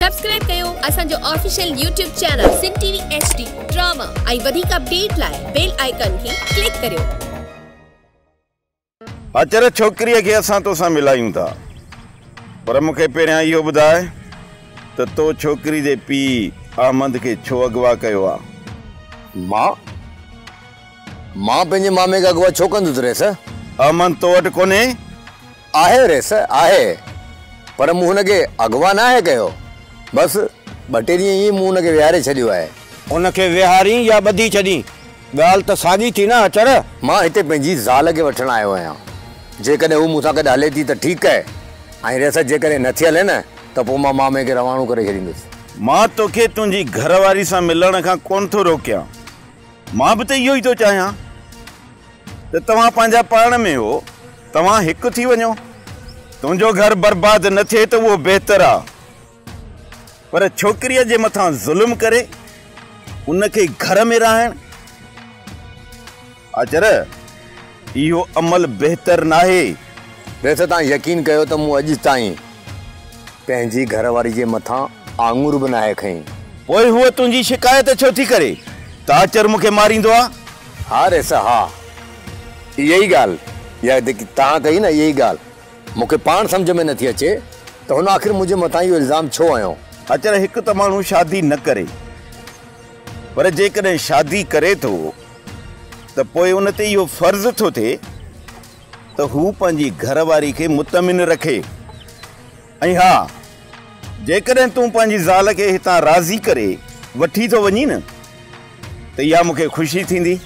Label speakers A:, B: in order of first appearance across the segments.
A: Subscribe कयो असांजो official YouTube channel सिन टीवी HD ड्रामा आई वधिक अपडेट लाए बेल आइकन खे क्लिक करियो।
B: अचर छोकरी के असां तोसां मिलायूं था, पर मूंखे पहिरियां इहो ॿुधाए त तो छोकरी जे पीउ अहमद के छो अगवा कयो आ?
C: मां पंहिंजे मामे का अगवा छो कंदुसि रेस?
B: अहमद तो वटि कोन्हे?
C: आहे रेस आहे, पर मूं हुनखे अगवा न आहे कयो। बस ॿ टे ॾींहं ईअं मूं हुनखे विहारे छॾियो आहे।
D: उनखे विहारी या ॿधी छॾी, ॻाल्हि त साॻी थी न अचर।
C: मां हिते पंहिंजी ज़ाल खे वठणु आयो आहियां। जेकॾहिं हू मूंसां गॾु हले थी त ठीकु आहे, ऐं रेस जेकॾहिं नथी हले न त पोइ मां मामे खे रवानो करे छॾींदुसि।
B: मां तोखे तुंहिंजी घरवारी सां मिलण खां कोन थो रोकियां। मां बि त इहो ई थो चाहियां त तव्हां पंहिंजा पाण में हो, तव्हां हिकु थी वञो। तुंहिंजो घर बर्बाद न थिए त उहो बहितर आहे, पर छोकिरीअ जे मथां ज़ुल्म करे उनखे घर में रहण अचर इहो अमल बहितर नाहे।
C: वैसे तव्हां यकीन कयो त मूं अॼु ताईं पंहिंजी घरवारी जे मथां आङुर बि नाहे खईं।
B: पोइ हूअ तुंहिंजी शिकायत छो थी करे त अचर मूंखे मारींदो आहे?
C: हा रेस हा, इहा ई ॻाल्हि या जेकी तव्हां कई न, इहा ई ॻाल्हि मूंखे पाण सम्झ में नथी अचे त हुन आख़िर मुंहिंजे मथां इहो इल्ज़ाम छो हयो।
B: अचर हिकु त माण्हू शादी न करे, पर जेकॾहिं शादी करे थो त पोइ उन ते इहो फर्ज़ थो थिए त हू पंहिंजी घरवारी खे मुतमिन रखे। ऐं हा, जेकॾहिं तूं पंहिंजी ज़ाल खे हितां राज़ी करे वठी थो वञी न त इहा मूंखे ख़ुशी थींदी।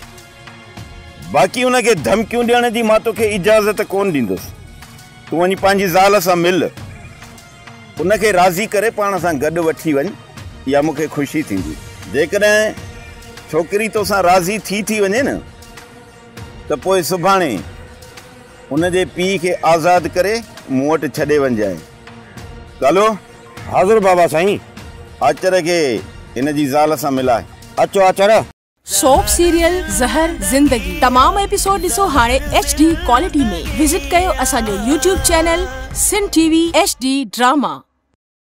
B: बाक़ी उनखे धमकियूं ॾियण जी मां तोखे इजाज़त कोन ॾींदुसि। तूं वञी पंहिंजी ज़ाल सां मिल, उनखे राज़ी करे पाण सां गॾु वठी वञ, इहा मूंखे ख़ुशी थींदी। जेकॾहिं छोकिरी तोसां राज़ी थी वञे न त पोइ सुभाणे उनजे पीउ खे आज़ादु करे मूं वटि छॾे वञजांइ। चलो
D: हाज़ुर बाबा साईं।
B: अचर खे हिन जी ज़ाल सां मिलाए।
D: अचो अचर।
E: सोप सीरियल ज़हर ज़िंदगी तमाम एपिसोड ॾिसो हाणे HD क्वालिटी में। विजिट कयो असांजो YouTube चैनल सिन टीवी HD ड्रामा।